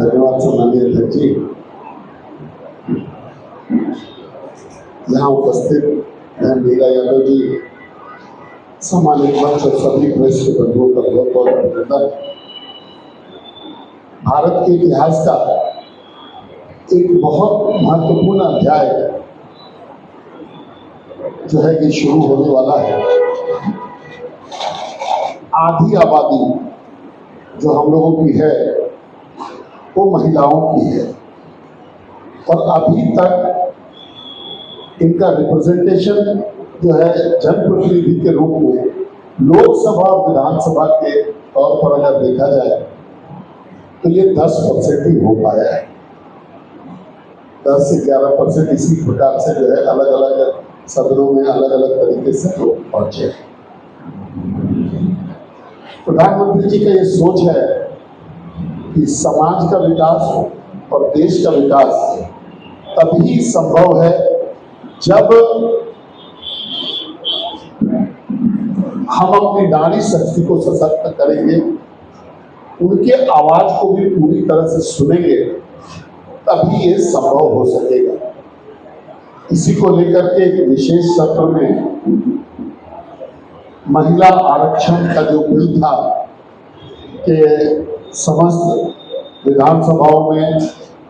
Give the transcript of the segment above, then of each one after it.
धन्यवाद सम्माननीय अध्यक्ष जी। यहाँ उपस्थित बहन मीरा यादव जी, सम्मानित मंच और सभी प्रेस के बंधुओं का बहुत बहुत अभिनंदन। भारत के इतिहास का एक बहुत महत्वपूर्ण अध्याय जो है कि शुरू होने वाला है। आधी आबादी जो हम लोगों की है वो महिलाओं की है और अभी तक इनका रिप्रेजेंटेशन जो है जनप्रतिनिधि के रूप में लोकसभा और विधानसभा के तौर पर अगर देखा जाए तो ये 10% ही हो पाया है। 10 से 11% इसी प्रकार से जो है अलग अलग सदनों में अलग अलग तरीके से लोग पहुंचे। प्रधानमंत्री जी का ये सोच है कि समाज का विकास और देश का विकास तभी संभव है जब हम अपनी नारी शक्ति को सशक्त करेंगे, उनके आवाज को भी पूरी तरह से सुनेंगे, तभी ये संभव हो सकेगा। इसी को लेकर के एक विशेष सत्र में महिला आरक्षण का जो बिल था कि समस्त विधानसभाओं में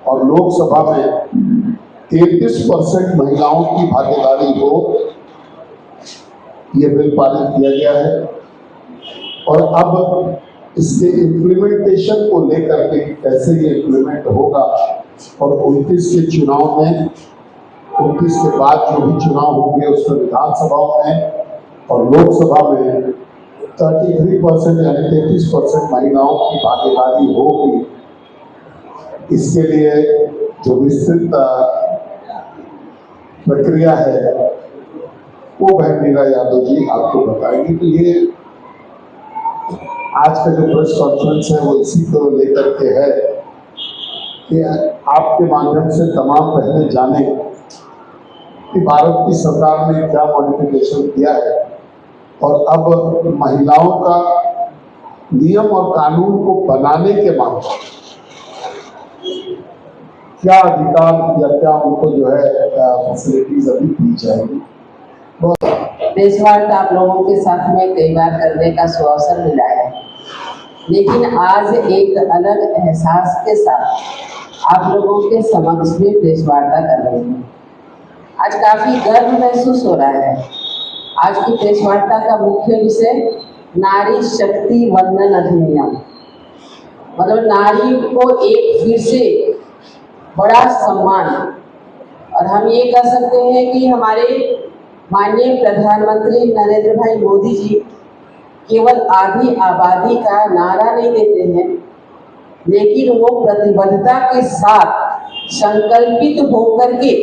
और लोकसभा में 33% महिलाओं की भागीदारी हो, ये बिल पारित किया गया है। और अब इसके इम्प्लीमेंटेशन को लेकर के कैसे ये इम्प्लीमेंट होगा और 29 के चुनाव में, 29 के बाद जो भी चुनाव होंगे उसमें विधानसभाओं में और लोकसभा में 33% यानी 33% महिलाओं की भागीदारी होगी। इसके लिए जो विस्तृत प्रक्रिया है वो बहन मीरा यादव जी आपको बताएंगी। तो ये आज का जो प्रेस कॉन्फ्रेंस है वो इसी को लेकर के है कि आपके माध्यम से तमाम बहनें जाने कि भारत की सरकार ने क्या मॉडिफिकेशन किया है और अब महिलाओं का नियम और कानून को बनाने के मामले क्या अधिकार या क्या उनको जो है फैसिलिटीज अभी दी जाएगी। प्रेस वार्ता आप लोगों के साथ में कई बार करने का सुअवसर मिला है, लेकिन आज एक अलग एहसास के साथ आप लोगों के समक्ष में प्रेस वार्ता कर रहे हैं। आज काफी गर्व महसूस हो रहा है। आज की प्रेस वार्ता का मुख्य विषय नारी शक्ति वंदन अधिनियम, मतलब नारी को एक फिर से बड़ा सम्मान। और हम ये कह सकते हैं कि हमारे माननीय प्रधानमंत्री नरेंद्र भाई मोदी जी केवल आधी आबादी का नारा नहीं देते हैं, लेकिन वो प्रतिबद्धता के साथ संकल्पित होकर के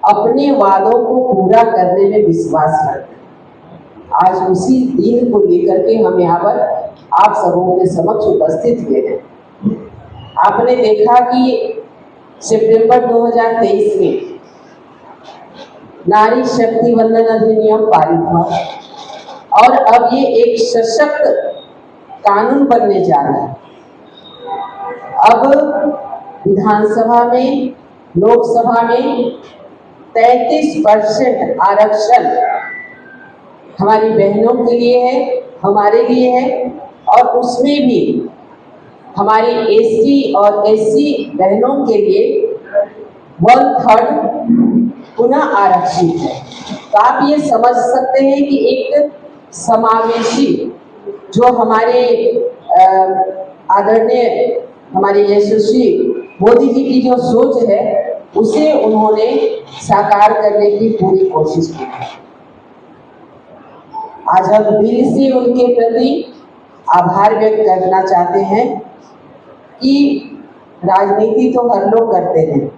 अपने वादों को पूरा करने में विश्वास करते हैं। आज उसी दिन को लेकर के हम यहाँ पर आप सबों के समक्ष उपस्थित हुए हैं। आपने देखा कि सितंबर 2023 में नारी शक्ति वंदन अधिनियम पारित हुआ और अब ये एक सशक्त कानून बनने जा रहा है। अब विधानसभा में, लोकसभा में 33% आरक्षण हमारी बहनों के लिए है, हमारे लिए है, और उसमें भी हमारी एसटी और एससी बहनों के लिए 1/3 पुनः आरक्षित है। तो आप ये समझ सकते हैं कि एक समावेशी जो हमारे आदरणीय हमारे यशस्वी मोदी जी की जो सोच है उसे उन्होंने साकार करने की पूरी कोशिश की है। आज हम दिल से उनके प्रति आभार व्यक्त करना चाहते हैं कि राजनीति तो हर लोग करते हैं,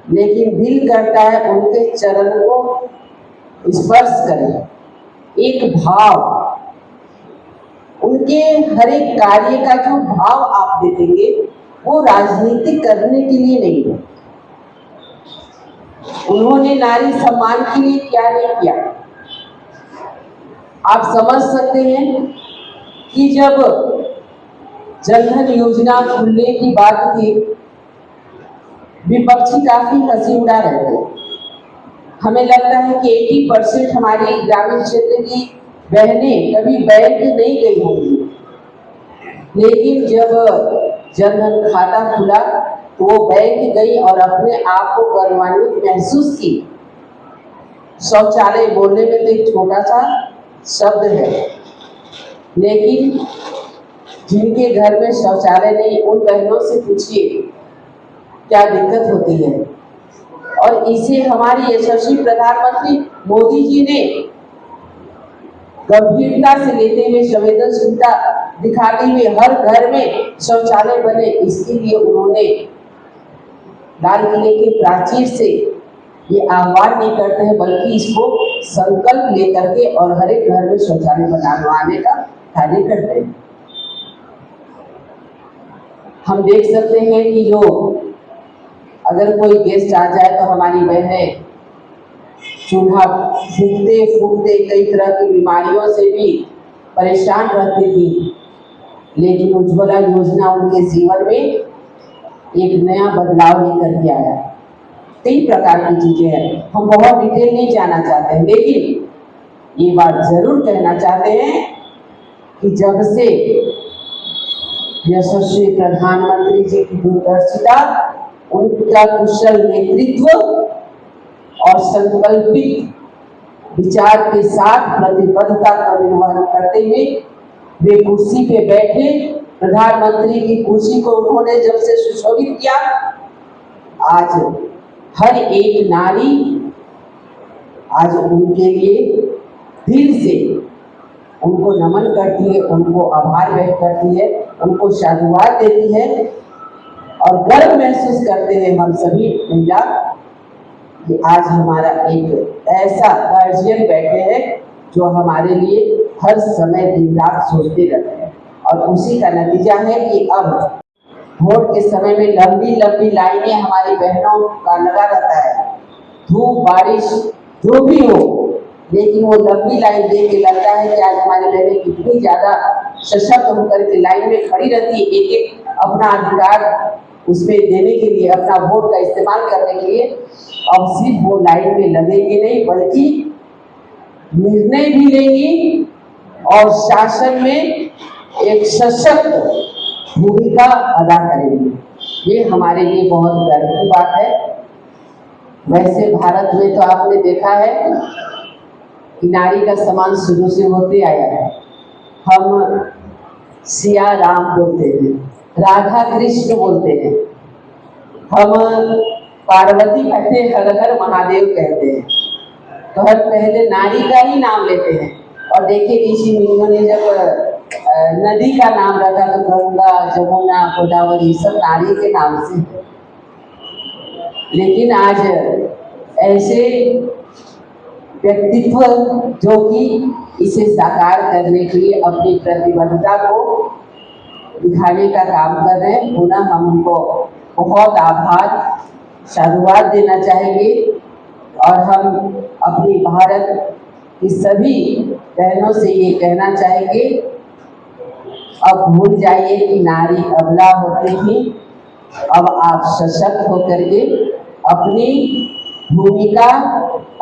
लेकिन दिल करता है उनके चरण को स्पर्श करें। एक भाव, उनके हर एक कार्य का जो भाव आप दे देंगे वो राजनीति करने के लिए नहीं है। उन्होंने नारी सम्मान के लिए क्या नहीं किया। आप समझ सकते हैं कि जब जनधन योजना खुलने की बात थी, विपक्षी काफी हंसी उड़ा रहे थे। हमें लगता है कि 80% हमारी ग्रामीण क्षेत्र की बहनें कभी बैंक नहीं गई होंगी, लेकिन जब जनधन खाता खुला तो वो बैंक गई और अपने आप को गौरवान्वित महसूस की। शौचालय बोलने में तो एक छोटा सा शब्द है, लेकिन जिनके घर में शौचालय नहीं, उन बहनों से पूछिए क्या दिक्कत होती है। और इसे हमारी यशस्वी प्रधानमंत्री मोदी जी ने गंभीरता से लेते हुए, संवेदनशीलता दिखाते हुए हर घर में शौचालय बने, इसके लिए उन्होंने लाल किले के प्राचीर से ये आह्वान नहीं करते हैं, बल्कि इसको संकल्प लेकर के और हर एक घर में शौचालय बनवाने का कार्य करते हैं। हम देख सकते हैं कि जो अगर कोई गेस्ट आ जाए तो हमारी बहनें चूल्हा फूकते फूकते कई तरह की बीमारियों से भी परेशान रहती थी, लेकिन उज्ज्वला योजना उनके जीवन में एक नया बदलाव लेकर के आया। कई प्रकार की चीजें हैं, हम बहुत डिटेल नहीं जाना चाहते हैं, लेकिन ये बात जरूर कहना चाहते हैं कि जब से यशस्वी प्रधानमंत्री जी की दूरदर्शिता, उनका कुशल नेतृत्व और संकल्पित विचार के साथ प्रतिबद्धता का निर्वहन करते हुए वे कुर्सी पे बैठे, प्रधानमंत्री की कुर्सी को उन्होंने जब से सुशोभित किया, आज हर एक नारी आज उनके लिए दिल से उनको नमन करती है, उनको आभार व्यक्त करती है, उनको साधुवाद देती है और गर्व महसूस करते हैं हम सभी महिला कि आज हमारा एक ऐसा गार्जियन बैठे हैं जो हमारे लिए हर समय दिन रात सोचते रहते हैं। और उसी का नतीजा है कि अब वोट के समय में लंबी लंबी लाइनें हमारी बहनों का लगा रहता है, धूप बारिश जो भी हो, लेकिन वो लंबी लाइन देख के लगता है कि आज हमारी बहनें कितनी ज्यादा सशक्त होकर के लाइन में खड़ी रहती है, एक एक अपना अधिकार उसमें देने के लिए, अपना वोट का इस्तेमाल करने के लिए। अब सिर्फ वो लाइन में लगेंगे नहीं, बल्कि निर्णय भी लेंगी और शासन में एक सशक्त भूमिका अदा करेंगे। ये हमारे लिए बहुत गर्व की बात है। वैसे भारत में तो आपने देखा है कि नारी का सम्मान शुरू से होते आया है। हम सिया राम बोलते हैं, राधा कृष्ण बोलते हैं, हम पार्वती कहते हैं, हर हर महादेव कहते हैं, तो हर पहले नारी का ही नाम लेते हैं। और देखिए ऋषि मुनियों ने जब नदी का नाम रखा तो गंगा, जमुना, गोदावरी सब नारी के नाम से। लेकिन आज ऐसे व्यक्तित्व जो कि इसे साकार करने के लिए अपनी प्रतिबद्धता को दिखाने का काम कर रहे हैं, पुनः हम उनको बहुत आभार साधुवाद देना चाहेंगे। और हम अपनी भारत की सभी बहनों से ये कहना चाहेंगे, अब भूल जाइए कि नारी अबला होती थी, अब आप सशक्त होकर के अपनी भूमिका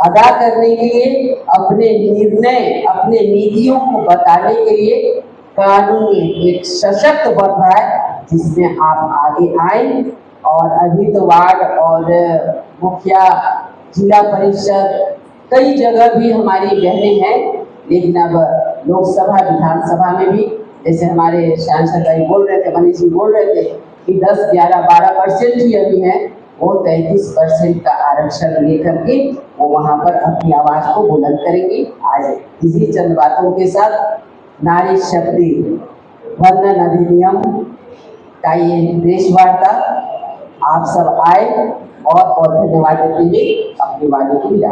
अदा करने के लिए, अपने निर्णय, अपने नीतियों को बताने के लिए कानून में एक सशक्त बन रहा है, जिसमें आप आगे आए। और अभी तो वार्ड और मुखिया, जिला परिषद, कई जगह भी हमारी बहनें हैं, लेकिन अब लोकसभा विधानसभा में भी, जैसे हमारे सांसद भाई बोल रहे थे, मनीष जी बोल रहे थे कि 10, 11, 12% ही अभी है, वो 33% का आरक्षण लेकर के वो वहाँ पर अपनी आवाज को बुलंद करेंगे। आज इसी चंद बातों के साथ नारी शक्ति वंदन अधिनियम का ये देश वार्ता आप सब आए और धन्यवाद देते हुए अपनी वाणी को विदा।